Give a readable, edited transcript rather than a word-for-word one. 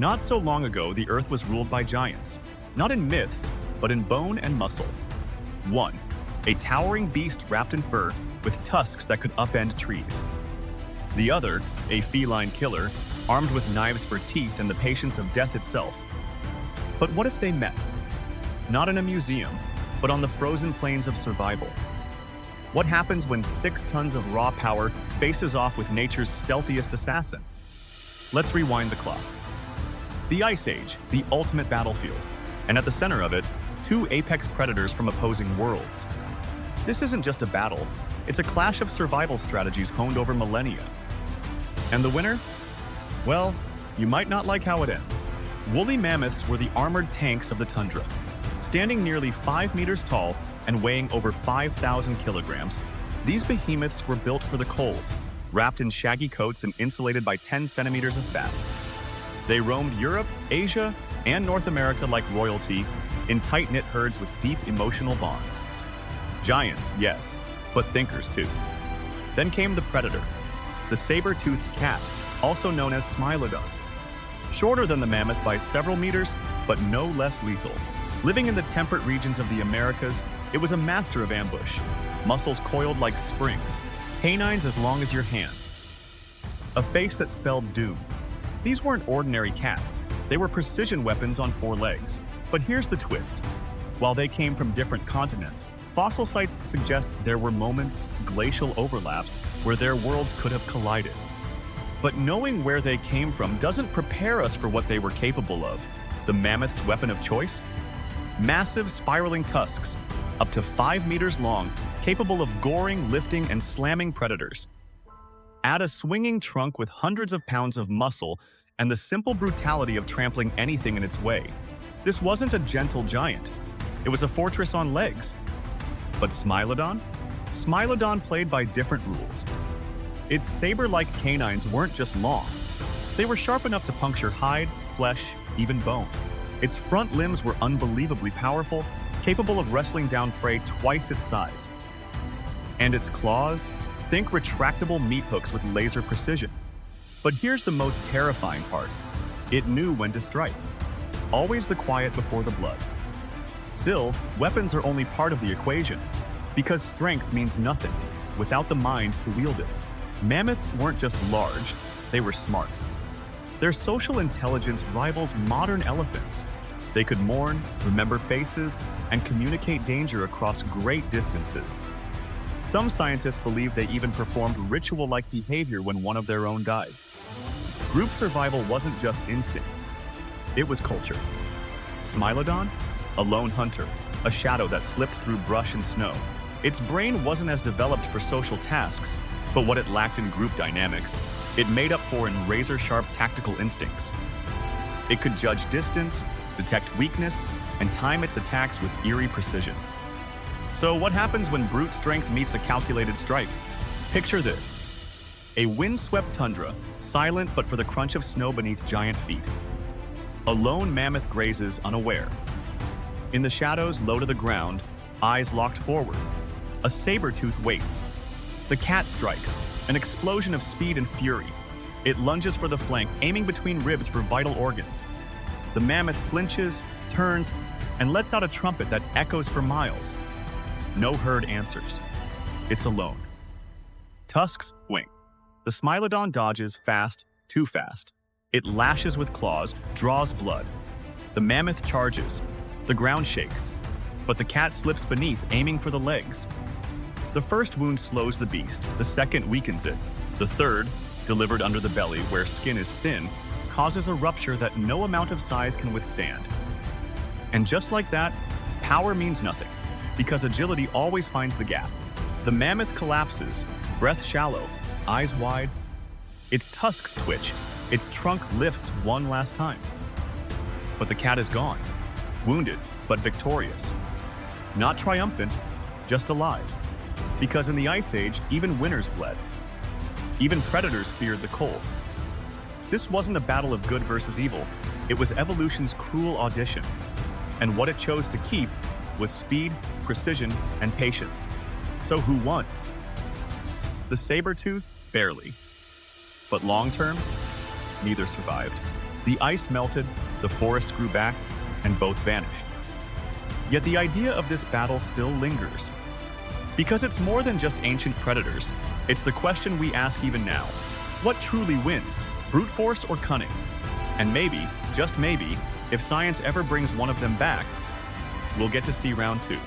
Not so long ago, the Earth was ruled by giants, not in myths, but in bone and muscle. One, a towering beast wrapped in fur with tusks that could upend trees. The other, a feline killer, armed with knives for teeth and the patience of death itself. But what if they met? Not in a museum, but on the frozen plains of survival. What happens when 6 tons of raw power faces off with nature's stealthiest assassin? Let's rewind the clock. The Ice Age, the ultimate battlefield, and at the center of it, 2 apex predators from opposing worlds. This isn't just a battle, it's a clash of survival strategies honed over millennia. And the winner? Well, you might not like how it ends. Woolly mammoths were the armored tanks of the tundra. Standing nearly 5 meters tall and weighing over 5,000 kilograms, these behemoths were built for the cold, wrapped in shaggy coats and insulated by 10 centimeters of fat. They roamed Europe, Asia, and North America like royalty, in tight-knit herds with deep emotional bonds. Giants, yes, but thinkers too. Then came the predator, the saber-toothed cat, also known as smilodon. Shorter than the mammoth by several meters, but no less lethal. Living in the temperate regions of the Americas, it was a master of ambush. Muscles coiled like springs, canines as long as your hand. A face that spelled doom. These weren't ordinary cats. They were precision weapons on 4 legs. But here's the twist. While they came from different continents, fossil sites suggest there were moments, glacial overlaps, where their worlds could have collided. But knowing where they came from doesn't prepare us for what they were capable of. The mammoth's weapon of choice? Massive spiraling tusks, up to 5 meters long, capable of goring, lifting, and slamming predators. Add a swinging trunk with hundreds of pounds of muscle and the simple brutality of trampling anything in its way. This wasn't a gentle giant. It was a fortress on legs. But Smilodon? Smilodon played by different rules. Its saber-like canines weren't just long. They were sharp enough to puncture hide, flesh, even bone. Its front limbs were unbelievably powerful, capable of wrestling down prey twice its size. And its claws? Think retractable meat hooks with laser precision. But here's the most terrifying part. It knew when to strike. Always the quiet before the blood. Still, weapons are only part of the equation, because strength means nothing without the mind to wield it. Mammoths weren't just large, they were smart. Their social intelligence rivals modern elephants. They could mourn, remember faces, and communicate danger across great distances. Some scientists believe they even performed ritual-like behavior when one of their own died. Group survival wasn't just instinct, it was culture. Smilodon? A lone hunter, a shadow that slipped through brush and snow. Its brain wasn't as developed for social tasks, but what it lacked in group dynamics, it made up for in razor-sharp tactical instincts. It could judge distance, detect weakness, and time its attacks with eerie precision. So what happens when brute strength meets a calculated strike? Picture this. A wind-swept tundra, silent but for the crunch of snow beneath giant feet. A lone mammoth grazes unaware. In the shadows low to the ground, eyes locked forward, a saber-tooth waits. The cat strikes, an explosion of speed and fury. It lunges for the flank, aiming between ribs for vital organs. The mammoth flinches, turns, and lets out a trumpet that echoes for miles. No herd answers. It's alone. Tusks wink. The smilodon dodges fast, too fast. It lashes with claws, draws blood. The mammoth charges. The ground shakes, but the cat slips beneath, aiming for the legs. The first wound slows the beast, the second weakens it. The third, delivered under the belly where skin is thin, causes a rupture that no amount of size can withstand. And just like that, power means nothing, because agility always finds the gap. The mammoth collapses, breath shallow, eyes wide. Its tusks twitch, its trunk lifts one last time. But the cat is gone, wounded but victorious. Not triumphant, just alive. Because in the Ice Age, even winners bled. Even predators feared the cold. This wasn't a battle of good versus evil, it was evolution's cruel audition. And what it chose to keep was speed, precision, and patience. So who won? The saber-tooth? Barely. But long-term, neither survived. The ice melted, the forest grew back, and both vanished. Yet the idea of this battle still lingers. Because it's more than just ancient predators, it's the question we ask even now. What truly wins, brute force or cunning? And maybe, just maybe, if science ever brings one of them back, we'll get to see round 2.